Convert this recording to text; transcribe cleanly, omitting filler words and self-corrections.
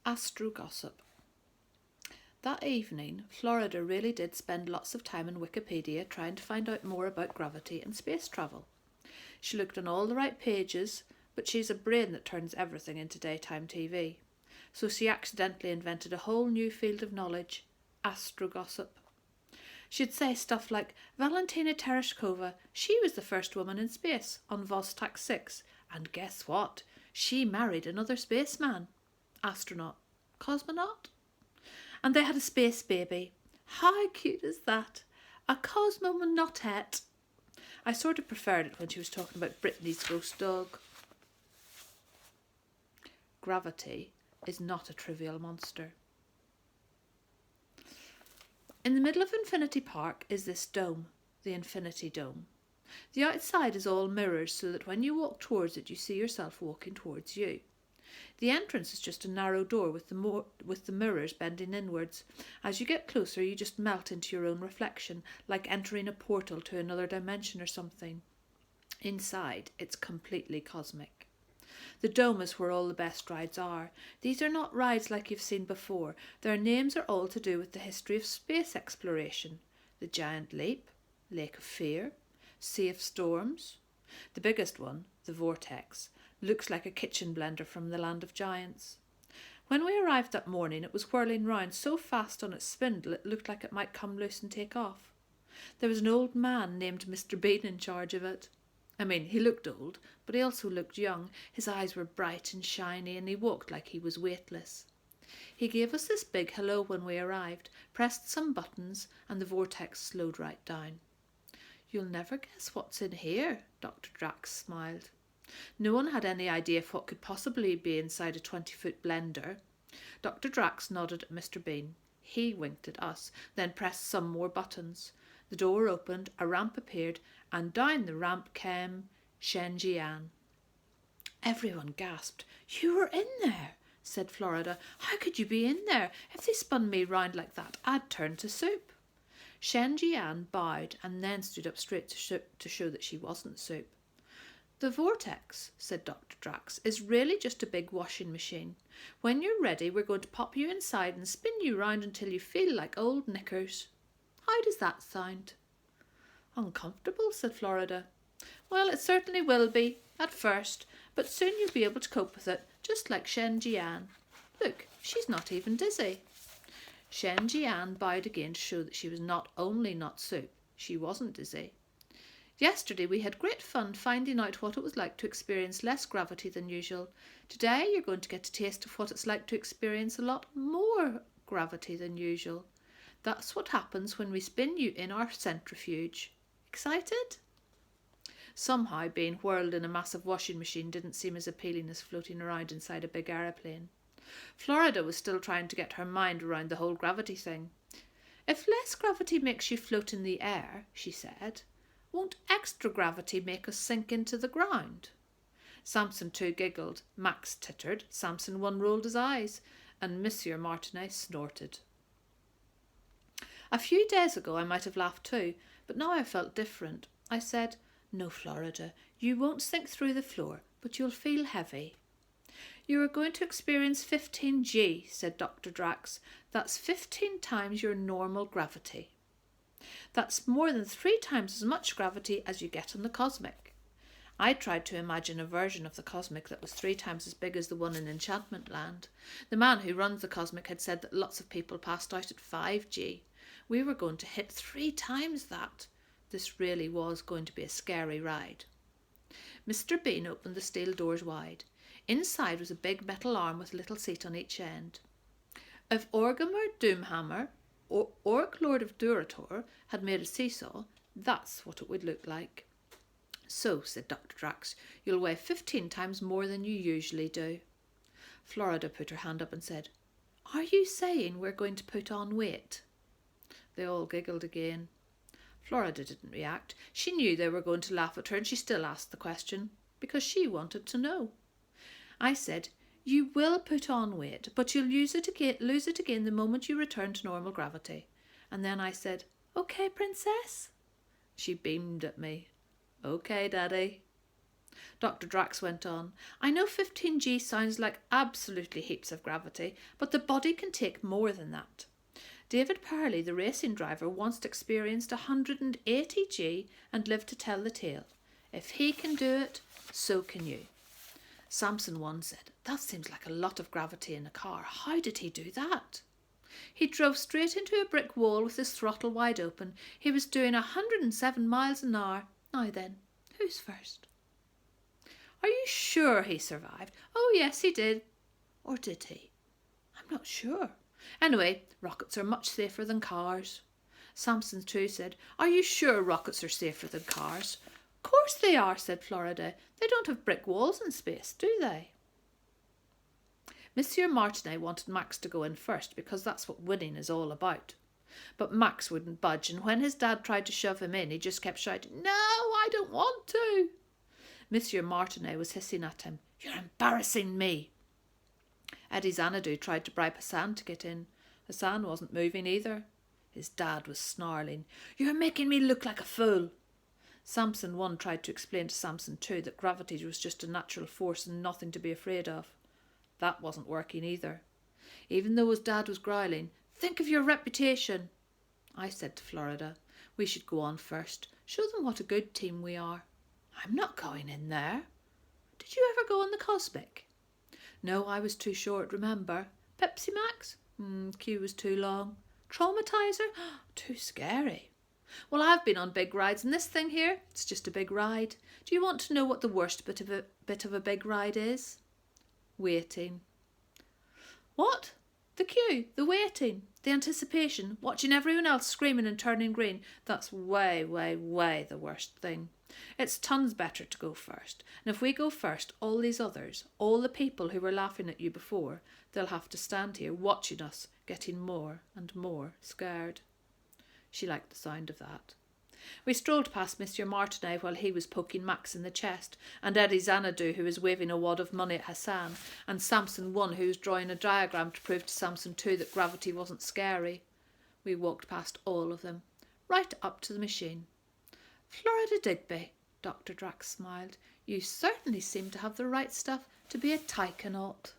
Astro gossip. That evening, Florida really did spend lots of time in Wikipedia trying to find out more about gravity and space travel. She looked on all the right pages, but she's a brain that turns everything into daytime TV. So she accidentally invented a whole new field of knowledge, astro gossip. She'd say stuff like, Valentina Tereshkova, she was the first woman in space on Vostok 6, and guess what? She married another spaceman. Astronaut. Cosmonaut? And they had a space baby. How cute is that? A cosmonautette. I sort of preferred it when she was talking about Brittany's ghost dog. Gravity is not a trivial monster. In the middle of Infinity Park is this dome, the Infinity Dome. The outside is all mirrors so that when you walk towards it you see yourself walking towards you. The entrance is just a narrow door with the mirrors bending inwards. As you get closer you just melt into your own reflection, like entering a portal to another dimension or something. Inside it's completely cosmic. The dome is where all the best rides are. These are not rides like you've seen before. Their names are all to do with the history of space exploration. The Giant Leap, Lake of Fear, Sea of Storms. The biggest one, the Vortex, looks like a kitchen blender from the land of giants. When we arrived that morning it was whirling round so fast on its spindle it looked like it might come loose and take off. There was an old man named Mr. Bean in charge of it. I mean, he looked old, but he also looked young. His eyes were bright and shiny, and he walked like he was weightless. He gave us this big hello when we arrived, pressed some buttons, and the vortex slowed right down. You'll never guess what's in here, Dr. Drax smiled. No one had any idea of what could possibly be inside a 20-foot blender. Dr. Drax nodded at Mr. Bean. He winked at us, then pressed some more buttons. The door opened, a ramp appeared, and down the ramp came Shen Jian. Everyone gasped. You were in there, said Florida. How could you be in there? If they spun me round like that, I'd turn to soup. Shen Jian bowed and then stood up straight to show that she wasn't soup. The vortex, said Dr. Drax, is really just a big washing machine. When you're ready, we're going to pop you inside and spin you round until you feel like old knickers. How does that sound? Uncomfortable, said Florida. Well, it certainly will be, at first, but soon you'll be able to cope with it, just like Shen Jian. Look, she's not even dizzy. Shen Jian bowed again to show that she was not only not soup, she wasn't dizzy. Yesterday we had great fun finding out what it was like to experience less gravity than usual. Today you're going to get a taste of what it's like to experience a lot more gravity than usual. That's what happens when we spin you in our centrifuge. Excited? Somehow being whirled in a massive washing machine didn't seem as appealing as floating around inside a big aeroplane. Florida was still trying to get her mind around the whole gravity thing. If less gravity makes you float in the air, she said, won't extra gravity make us sink into the ground? Samson too giggled, Max tittered, Samson one rolled his eyes, and Monsieur Martinet snorted. A few days ago I might have laughed too, but now I felt different. I said, No, Florida, you won't sink through the floor, but you'll feel heavy. You are going to experience 15G, said Dr. Drax. That's 15 times your normal gravity. That's more than 3 times as much gravity as you get on the Cosmic. I tried to imagine a version of the Cosmic that was 3 times as big as the one in Enchantment Land. The man who runs the Cosmic had said that lots of people passed out at 5G. We were going to hit 3 times that. This really was going to be a scary ride. Mr. Bean opened the steel doors wide. Inside was a big metal arm with a little seat on each end. If Orgrimmar Doomhammer, or Orc Lord of Durator, had made a seesaw, that's what it would look like. So, said Dr. Drax, you'll weigh 15 times more than you usually do. Florida put her hand up and said, Are you saying we're going to put on weight? They all giggled again. Florida didn't react. She knew they were going to laugh at her, and she still asked the question, because she wanted to know. I said, You will put on weight, but you'll lose it again the moment you return to normal gravity. And then I said, Okay, princess? She beamed at me. Okay, Daddy. Dr. Drax went on, I know 15G sounds like absolutely heaps of gravity, but the body can take more than that. David Parley, the racing driver, once experienced 180G and lived to tell the tale. If he can do it, so can you. Samson said, that seems like a lot of gravity in a car. How did he do that? He drove straight into a brick wall with his throttle wide open. He was doing 107 miles an hour. Now then, who's first? Are you sure he survived? Oh, yes, he did. Or did he? I'm not sure. Anyway, rockets are much safer than cars. Samson too said, are you sure rockets are safer than cars? Of course they are, said Florida. They don't have brick walls in space, do they? Monsieur Martinet wanted Max to go in first because that's what winning is all about. But Max wouldn't budge, and when his dad tried to shove him in, he just kept shouting, no, I don't want to. Monsieur Martinet was hissing at him, you're embarrassing me. Eddie Xanadu tried to bribe Hassan to get in. Hassan wasn't moving either. His dad was snarling, you're making me look like a fool. Samson 1 tried to explain to Samson 2 that gravity was just a natural force and nothing to be afraid of. That wasn't working either. Even though his dad was growling, think of your reputation. I said to Florida, we should go on first. Show them what a good team we are. I'm not going in there. Did you ever go on the Cosmic? No, I was too short, remember. Pepsi Max? Queue was too long. Traumatizer? Too scary. Well, I've been on big rides, and this thing here, it's just a big ride. Do you want to know what the worst bit of a big ride is? Waiting. What? The queue, the waiting, the anticipation, watching everyone else screaming and turning green. That's way, way, way the worst thing. It's tons better to go first. And if we go first, all these others, all the people who were laughing at you before, they'll have to stand here watching us, getting more and more scared. She liked the sound of that. We strolled past Monsieur Martinet while he was poking Max in the chest, and Eddie Xanadu, who was waving a wad of money at Hassan, and Samson 1, who was drawing a diagram to prove to Samson 2 that gravity wasn't scary. We walked past all of them, right up to the machine. Florida Digby, Dr. Drax smiled, you certainly seem to have the right stuff to be a taikonaut.